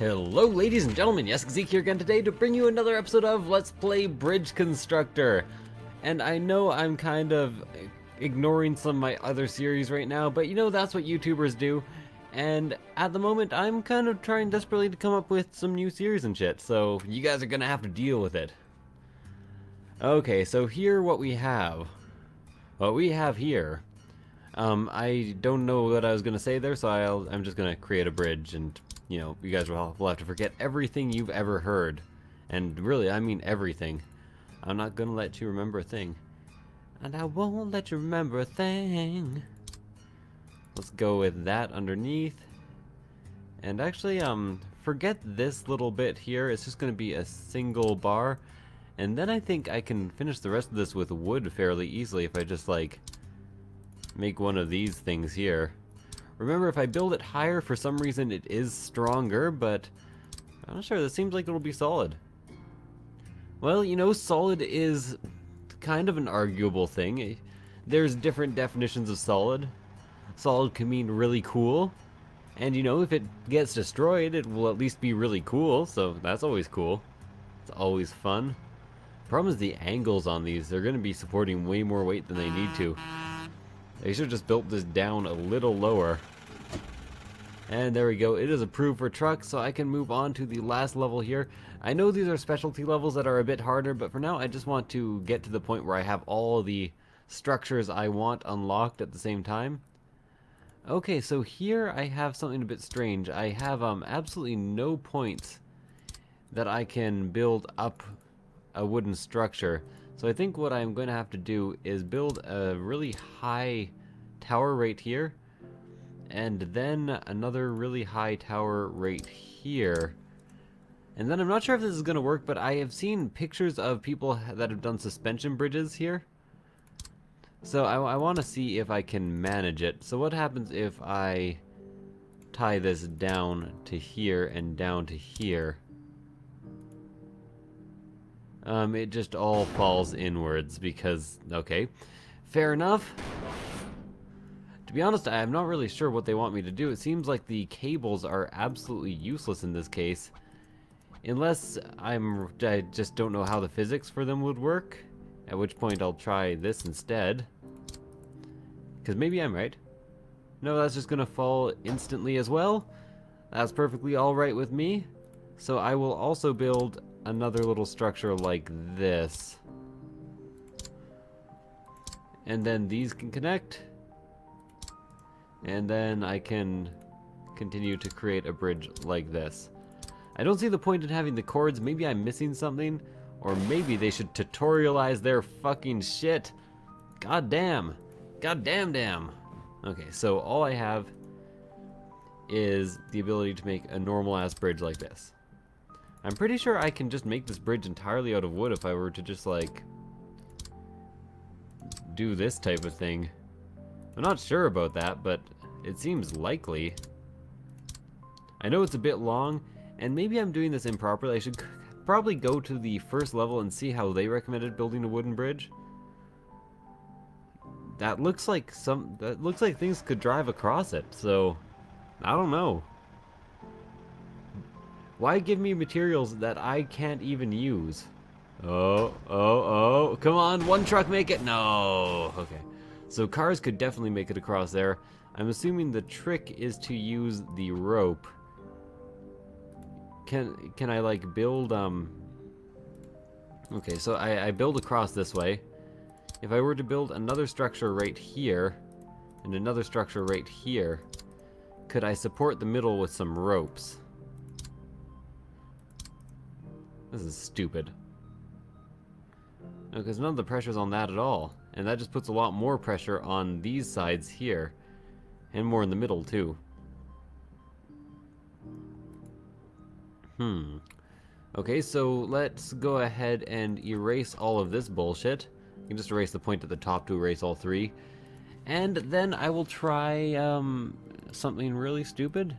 Hello ladies and gentlemen, Yessik Ziiq here again today to bring you another episode of Let's Play Bridge Constructor. And I know I'm kind of ignoring some of my other series right now, but you know that's what YouTubers do. And at the moment I'm kind of trying desperately to come up with some new series and shit, so you guys are gonna have to deal with it. Okay, so here what we have. What we have here. I don't know what I was gonna say there, so I'm just gonna create a bridge and you know, you guys will have to forget everything you've ever heard. And really, I mean everything. I'm not gonna let you remember a thing. And I won't let you remember a thing. Let's go with that underneath. And actually, forget this little bit here. It's just gonna be a single bar. And then I think I can finish the rest of this with wood fairly easily if I just, like, make one of these things here. Remember, if I build it higher, for some reason it is stronger, but I'm not sure. This seems like it'll be solid. Well, you know, solid is kind of an arguable thing. There's different definitions of solid. Solid can mean really cool, and you know, if it gets destroyed, it will at least be really cool, so that's always cool. It's always fun. Problem is the angles on these. They're going to be supporting way more weight than they need to. They should have just built this down a little lower. And there we go. It is approved for trucks, so I can move on to the last level here. I know these are specialty levels that are a bit harder, but for now I just want to get to the point where I have all the structures I want unlocked at the same time. Okay, so here I have something a bit strange. I have absolutely no points that I can build up a wooden structure. So I think what I'm going to have to do is build a really high tower right here, and then another really high tower right here. And then I'm not sure if this is going to work, but I have seen pictures of people that have done suspension bridges here. So I want to see if I can manage it. So what happens if I tie this down to here and down to here? It just all falls inwards because, okay, fair enough. To be honest, I'm not really sure what they want me to do. It seems like the cables are absolutely useless in this case. Unless I just don't know how the physics for them would work. At which point I'll try this instead. Because maybe I'm right. No, that's just gonna fall instantly as well. That's perfectly alright with me. So I will also build another little structure like this. And then these can connect. And then I can continue to create a bridge like this. I don't see the point in having the cords. Maybe I'm missing something. Or maybe they should tutorialize their fucking shit. God damn. God damn. Okay, so all I have is the ability to make a normal ass bridge like this. I'm pretty sure I can just make this bridge entirely out of wood if I were to just, like, do this type of thing. I'm not sure about that, but it seems likely. I know it's a bit long, and maybe I'm doing this improperly. I should probably go to the first level and see how they recommended building a wooden bridge. That looks like things could drive across it, so I don't know. Why give me materials that I can't even use? Oh, come on, one truck make it? No, okay. So cars could definitely make it across there. I'm assuming the trick is to use the rope. Can I like build, okay, so I build across this way. If I were to build another structure right here, and another structure right here, could I support the middle with some ropes? This is stupid. No, because none of the pressure's on that at all. And that just puts a lot more pressure on these sides here. And more in the middle, too. Okay, so let's go ahead and erase all of this bullshit. You can just erase the point at the top to erase all three. And then I will try, something really stupid.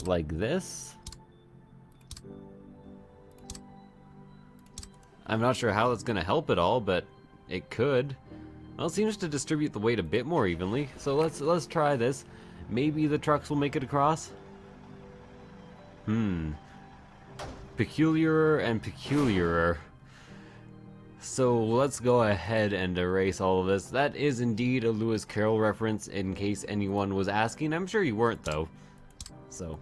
Like this. I'm not sure how that's going to help at all, but it could. Well, it seems to distribute the weight a bit more evenly, so let's try this. Maybe the trucks will make it across. Peculiarer and peculiarer. So let's go ahead and erase all of this. That is indeed a Lewis Carroll reference, in case anyone was asking. I'm sure you weren't, though. So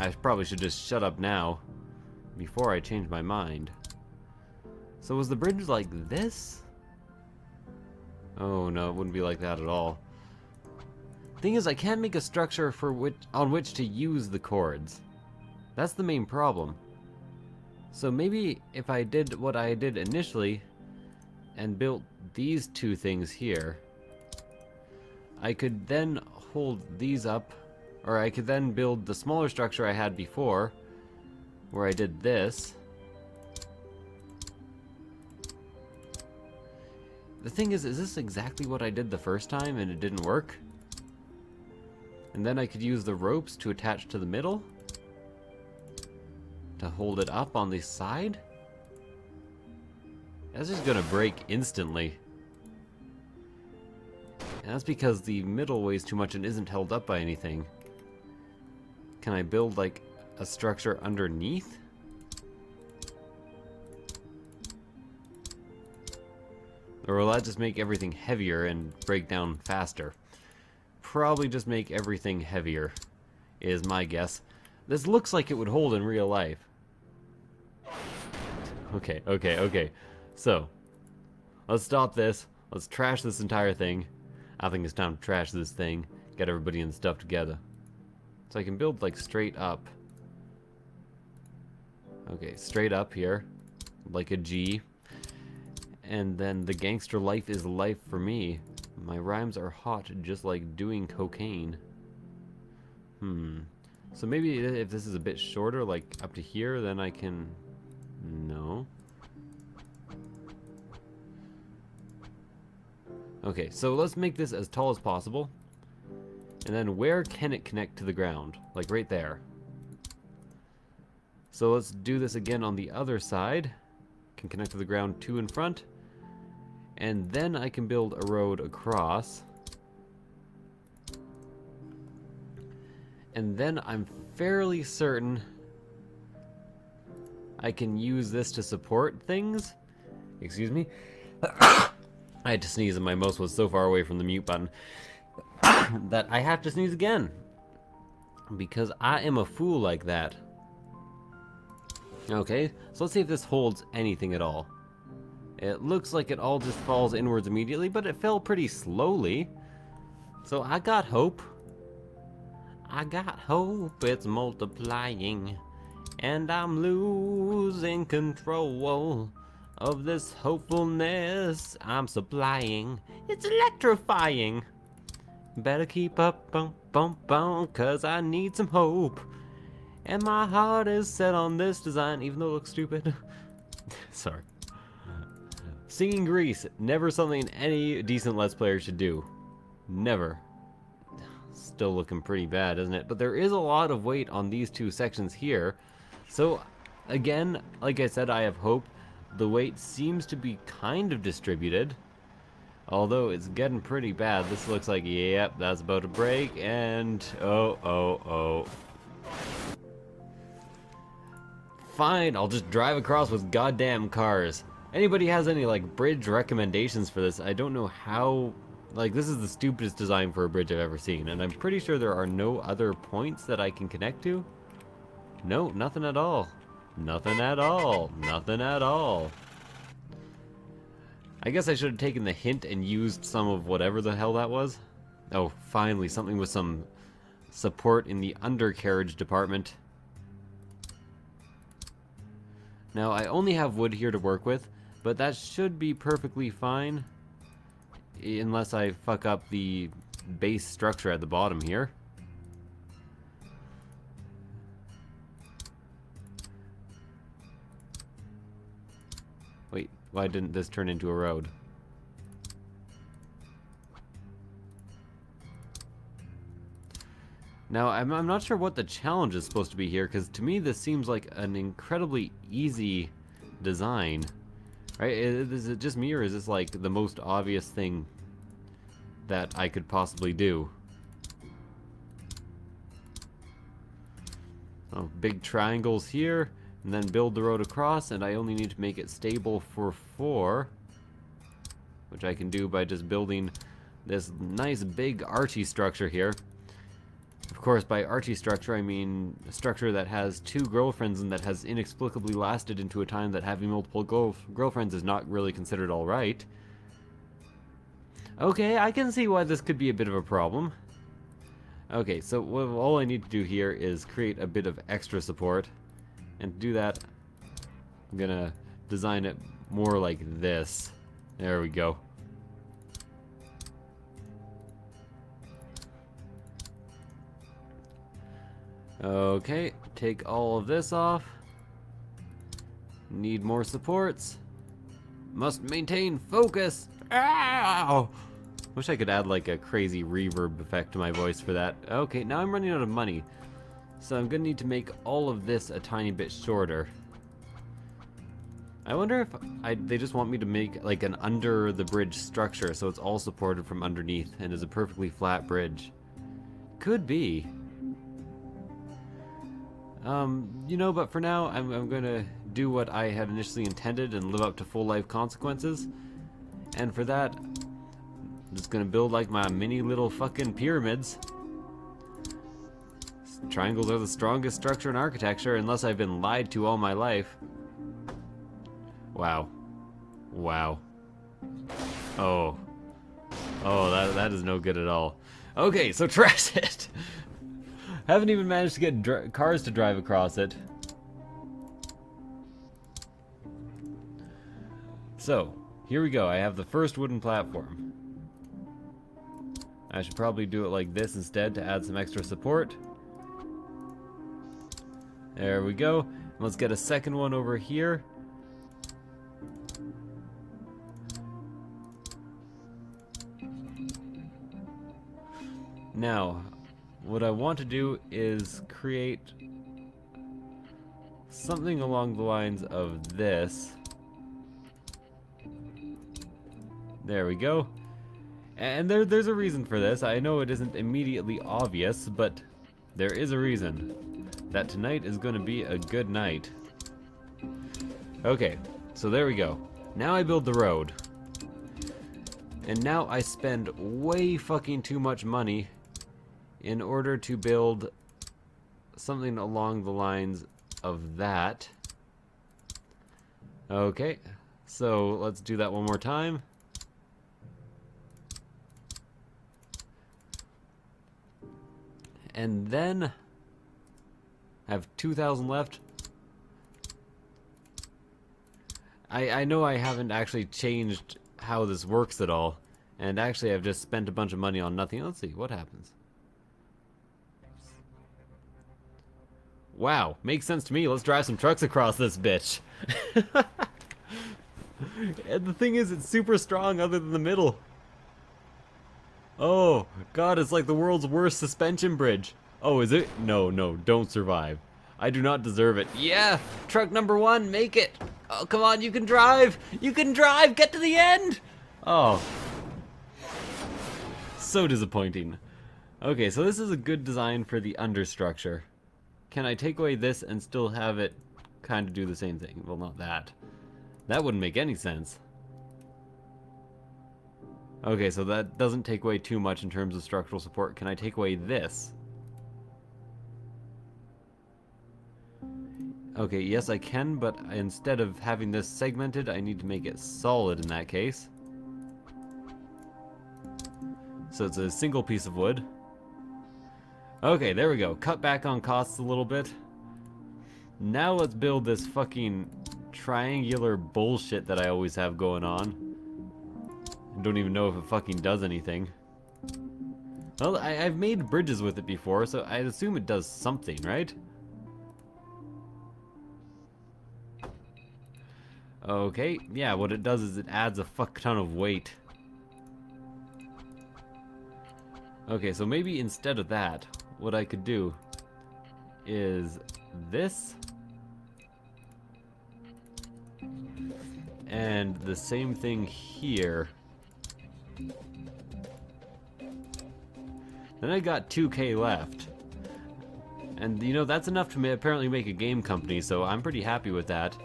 I probably should just shut up now before I change my mind. So was the bridge like this? Oh no, it wouldn't be like that at all. Thing is, I can't make a structure on which to use the chords. That's the main problem. So maybe if I did what I did initially and built these two things here, I could then hold these up, or I could then build the smaller structure I had before, where I did this. The thing is this exactly what I did the first time and it didn't work? And then I could use the ropes to attach to the middle to hold it up on the side? That's just gonna break instantly. And that's because the middle weighs too much and isn't held up by anything. Can I build like a structure underneath? Or will that just make everything heavier and break down faster? Probably just make everything heavier, is my guess. This looks like it would hold in real life. Okay. So, let's stop this. Let's trash this entire thing. I think it's time to trash this thing. Get everybody and stuff together. So I can build like straight up. Okay, straight up here. Like a G. And then the gangster life is life for me. My rhymes are hot, just like doing cocaine. So maybe if this is a bit shorter, like up to here, then I can... No. Okay, so let's make this as tall as possible. And then where can it connect to the ground? Like right there. So let's do this again on the other side. Can connect to the ground 2 in front. And then I can build a road across. And then I'm fairly certain I can use this to support things. Excuse me. I had to sneeze and my mouse was so far away from the mute button that I have to sneeze again. Because I am a fool like that. Okay, so let's see if this holds anything at all. It looks like it all just falls inwards immediately, but it fell pretty slowly. So I got hope. I got hope, it's multiplying. And I'm losing control of this hopefulness I'm supplying. It's electrifying. Better keep up, cause I need some hope. And my heart is set on this design, even though it looks stupid. Sorry. Singing Grease, never something any decent Let's Player should do. Never. Still looking pretty bad, isn't it? But there is a lot of weight on these two sections here. So, again, like I said, I have hope. The weight seems to be kind of distributed. Although it's getting pretty bad. This looks like, yep, that's about to break, and oh. Fine, I'll just drive across with goddamn cars. Anybody has any, like, bridge recommendations for this? I don't know how... Like, this is the stupidest design for a bridge I've ever seen, and I'm pretty sure there are no other points that I can connect to. No, nothing at all. Nothing at all. Nothing at all. I guess I should have taken the hint and used some of whatever the hell that was. Oh, finally, something with some support in the undercarriage department. Now, I only have wood here to work with, but that should be perfectly fine. Unless I fuck up the base structure at the bottom here. Wait, why didn't this turn into a road? Now, I'm not sure what the challenge is supposed to be here, because to me this seems like an incredibly easy design. Right? Is it just me, or is this like the most obvious thing that I could possibly do? big triangles here, and then build the road across, and I only need to make it stable for 4, which I can do by just building this nice big archy structure here. Of course, by archy structure, I mean a structure that has 2 girlfriends and that has inexplicably lasted into a time that having multiple girlfriends is not really considered alright. Okay, I can see why this could be a bit of a problem. Okay, so all I need to do here is create a bit of extra support. And to do that, I'm gonna design it more like this. There we go. Okay, take all of this off. Need more supports. Must maintain focus. Ow! Wish I could add like a crazy reverb effect to my voice for that. Okay, now I'm running out of money. So I'm gonna need to make all of this a tiny bit shorter. I wonder if they just want me to make like an under the bridge structure so it's all supported from underneath and is a perfectly flat bridge. Could be. You know, but for now, I'm gonna do what I had initially intended and live up to full life consequences. And for that, I'm just gonna build like my mini little fucking pyramids. Triangles are the strongest structure in architecture, unless I've been lied to all my life. Wow. Wow. Oh. Oh, that is no good at all. Okay, so trash it! Haven't even managed to get cars to drive across it. So, here we go. I have the first wooden platform. I should probably do it like this instead to add some extra support. There we go. Let's get a second one over here. Now, what I want to do is create something along the lines of this. There we go. And there's a reason for this. I know it isn't immediately obvious, but there is a reason. That tonight is going to be a good night. Okay, so there we go. Now I build the road. And now I spend way fucking too much money in order to build something along the lines of that. Okay, so let's do that one more time. And then I have 2,000 left. I know I haven't actually changed how this works at all. And actually I've just spent a bunch of money on nothing. Let's see, what happens? Wow, makes sense to me. Let's drive some trucks across this bitch. And the thing is, it's super strong other than the middle. Oh, God, it's like the world's worst suspension bridge. Oh, is it? No, no, don't survive. I do not deserve it. Yeah, truck number 1, make it. Oh, come on, you can drive. You can drive, get to the end. Oh. So disappointing. Okay, so this is a good design for the understructure. Can I take away this and still have it kind of do the same thing? Well, not that. That wouldn't make any sense. Okay, so that doesn't take away too much in terms of structural support. Can I take away this? Okay, yes I can, but instead of having this segmented, I need to make it solid in that case. So it's a single piece of wood. Okay, there we go. Cut back on costs a little bit. Now let's build this fucking triangular bullshit that I always have going on. I don't even know if it fucking does anything. Well, I've made bridges with it before, so I assume it does something, right? Okay, yeah, what it does is it adds a fuck ton of weight. Okay, so maybe instead of that, what I could do is this. And the same thing here. Then I got 2K left. And, you know, that's enough to apparently make a game company, so I'm pretty happy with that.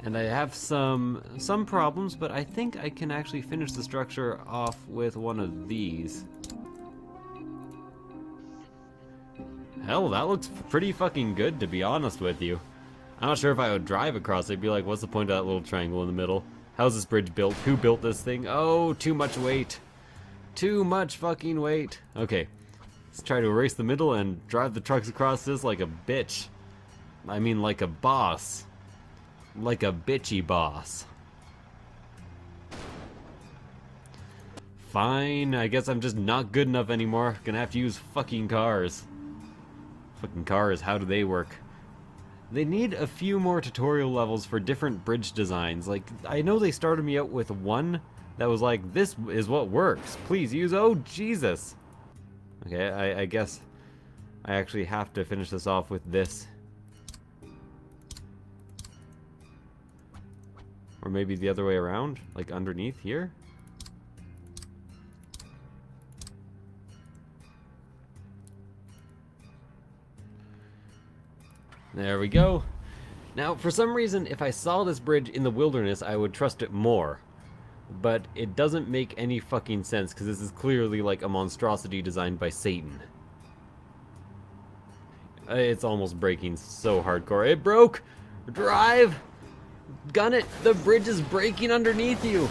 And I have some problems, but I think I can actually finish the structure off with one of these. Hell, that looks pretty fucking good, to be honest with you. I'm not sure if I would drive across it. I'd be like, what's the point of that little triangle in the middle? How's this bridge built? Who built this thing? Oh, too much weight. Too much fucking weight. Okay, let's try to erase the middle and drive the trucks across this like a bitch. I mean, like a boss. Like a bitchy boss. Fine, I guess I'm just not good enough anymore. Gonna have to use fucking cars. Fucking cars, how do they work? They need a few more tutorial levels for different bridge designs. Like, I know they started me out with one that was like, this is what works. Please use, oh Jesus. Okay, I guess I actually have to finish this off with this. Or maybe the other way around, like underneath here. There we go. Now, for some reason, if I saw this bridge in the wilderness, I would trust it more. But it doesn't make any fucking sense, because this is clearly like a monstrosity designed by Satan. It's almost breaking so hardcore. It broke! Drive! Gun it! The bridge is breaking underneath you!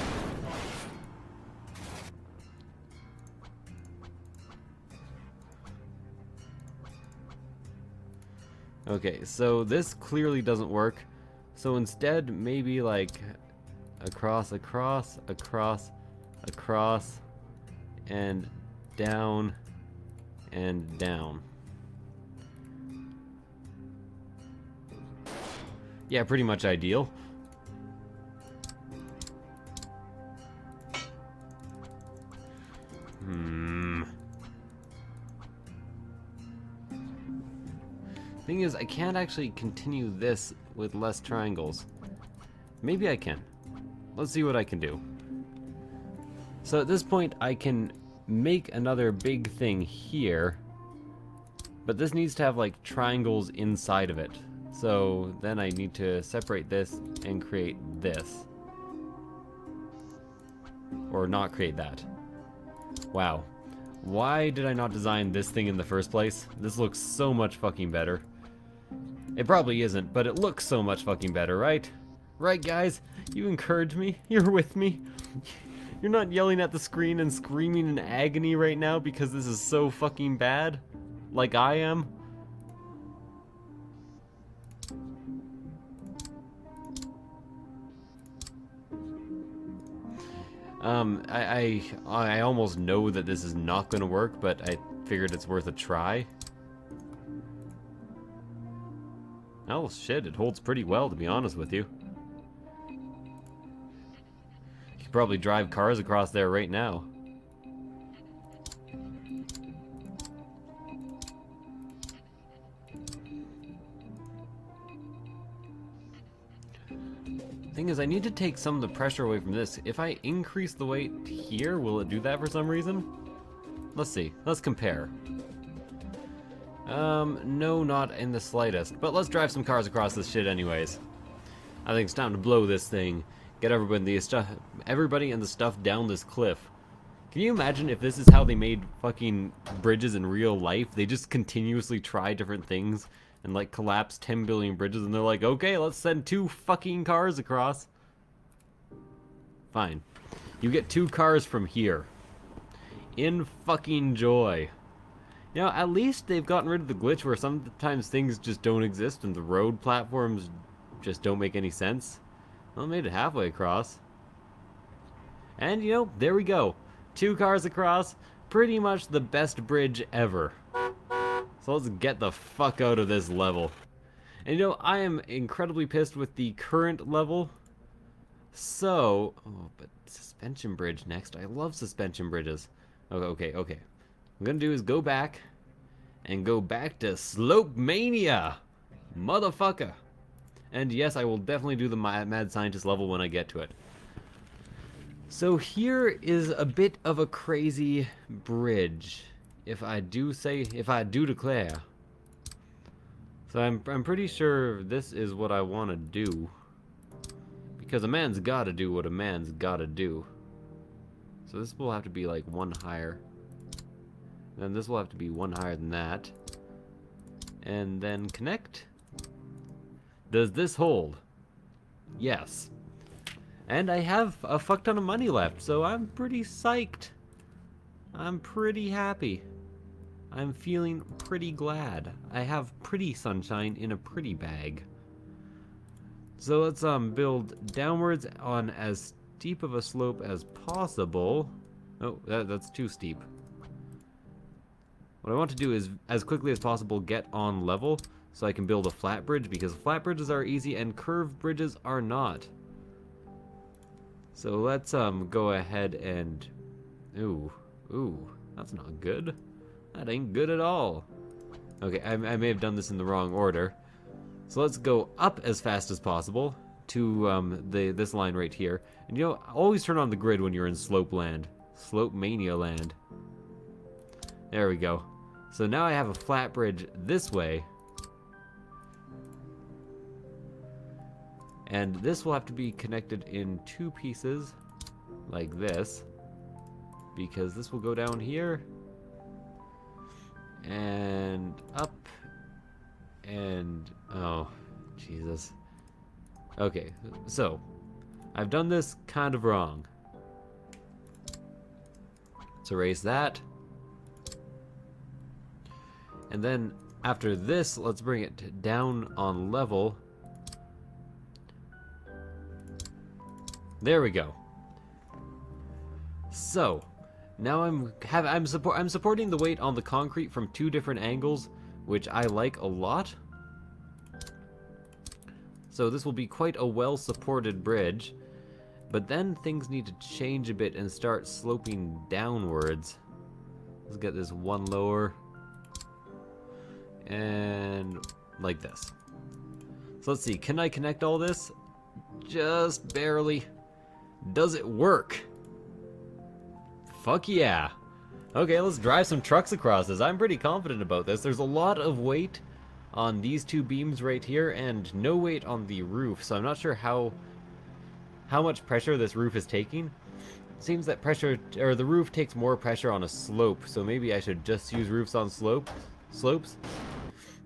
Okay, so this clearly doesn't work. So instead, maybe like across, across, across, across, and down, and down. Yeah, pretty much ideal. Thing is, I can't actually continue this with less triangles. Maybe I can. Let's see what I can do. So at this point, I can make another big thing here, but this needs to have like triangles inside of it. So then I need to separate this and create this. Or not create that. Wow. Why did I not design this thing in the first place? This looks so much fucking better. It probably isn't, but it looks so much fucking better, right? Right, guys? You encourage me? You're with me? You're not yelling at the screen and screaming in agony right now because this is so fucking bad? Like I am? I almost know that this is not gonna work, but I figured it's worth a try. Oh shit, it holds pretty well, to be honest with you. You could probably drive cars across there right now. Thing is, I need to take some of the pressure away from this. If I increase the weight here, will it do that for some reason? Let's see. Let's compare. No, not in the slightest. But let's drive some cars across this shit anyways. I think it's time to blow this thing. Get everybody and the stuff down this cliff. Can you imagine if this is how they made fucking bridges in real life? They just continuously try different things and like collapse 10 billion bridges and they're like, okay, let's send 2 fucking cars across. Fine. You get 2 cars from here. In fucking joy. You know, at least they've gotten rid of the glitch where sometimes things just don't exist and the road platforms just don't make any sense. Well, I made it halfway across. And, you know, there we go. 2 cars across. Pretty much the best bridge ever. So let's get the fuck out of this level. And, you know, I am incredibly pissed with the current level. So... oh, but suspension bridge next. I love suspension bridges. Okay. What I'm gonna do is go back to Slope Mania, motherfucker. And yes, I will definitely do the Mad Scientist level when I get to it. So here is a bit of a crazy bridge, if I do declare. So I'm pretty sure this is what I want to do. Because a man's gotta do what a man's gotta do. So this will have to be like one higher. Then this will have to be one higher than that. And then connect. Does this hold? Yes. And I have a fuck ton of money left, so I'm pretty psyched. I'm pretty happy. I'm feeling pretty glad. I have pretty sunshine in a pretty bag. So let's build downwards on as steep of a slope as possible. Oh, that's too steep. What I want to do is, as quickly as possible, get on level so I can build a flat bridge, because flat bridges are easy and curved bridges are not. So let's go ahead and... Ooh, that's not good. That ain't good at all. Okay, I may have done this in the wrong order. So let's go up as fast as possible to this line right here. And you know, always turn on the grid when you're in slope land. Slope mania land. There we go. So now I have a flat bridge this way. And this will have to be connected in two pieces, like this. Because this will go down here. And up. And, oh, Jesus. Okay, so, I've done this kind of wrong. Let's erase that. And then, after this, let's bring it down on level. There we go. So, now I'm supporting the weight on the concrete from two different angles, which I like a lot. So this will be quite a well-supported bridge. But then things need to change a bit and start sloping downwards. Let's get this one lower. And like this. So let's see, can I connect all this? Just barely. Does it work? Fuck yeah. Okay, let's drive some trucks across this. I'm pretty confident about this. There's a lot of weight on these two beams right here and no weight on the roof, so I'm not sure how much pressure this roof is taking. It seems that the roof takes more pressure on a slope, so maybe I should just use roofs on slopes.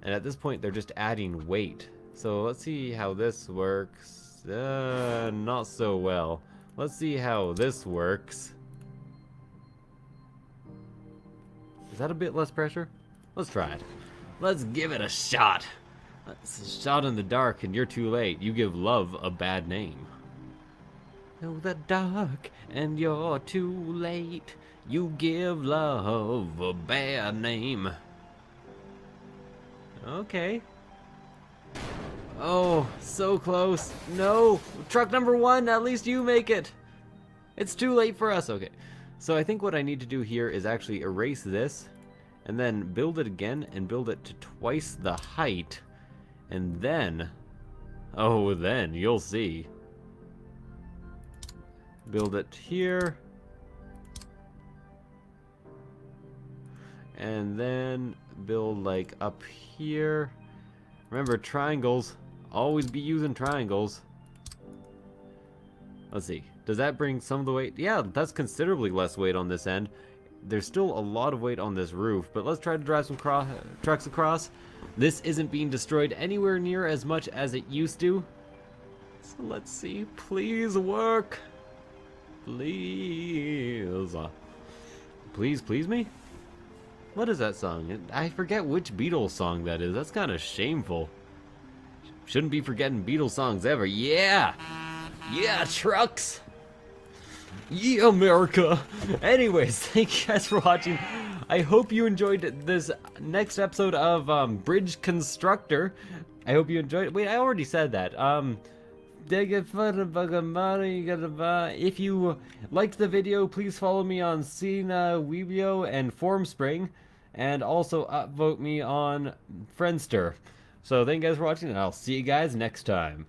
And at this point, they're just adding weight. So let's see how this works. Not so well. Let's see how this works. Is that a bit less pressure? Let's try it. Let's give it a shot. It's a shot in the dark and you're too late. You give love a bad name. Oh, the dark and you're too late. You give love a bad name. Okay. Oh, so close. No! Truck number one, at least you make it! It's too late for us. Okay. So I think what I need to do here is actually erase this, and then build it again, and build it to twice the height, and then... Oh, then, you'll see. Build it here. And then build like up here. Remember, triangles. Always be using triangles. Let's see. Does that bring some of the weight? Yeah, that's considerably less weight on this end. There's still a lot of weight on this roof, but let's try to drive some trucks across. This isn't being destroyed anywhere near as much as it used to. So let's see. Please work. Please. Please, please me? What is that song? I forget which Beatles song that is. That's kind of shameful. Shouldn't be forgetting Beatles songs ever. Yeah! Yeah, trucks! Yeah, America! Anyways, thank you guys for watching. I hope you enjoyed this next episode of Bridge Constructor. I hope you enjoyed it. Wait, I already said that. If you liked the video, please follow me on Ziiiq and Formspring, and also upvote me on Friendster. So thank you guys for watching, and I'll see you guys next time.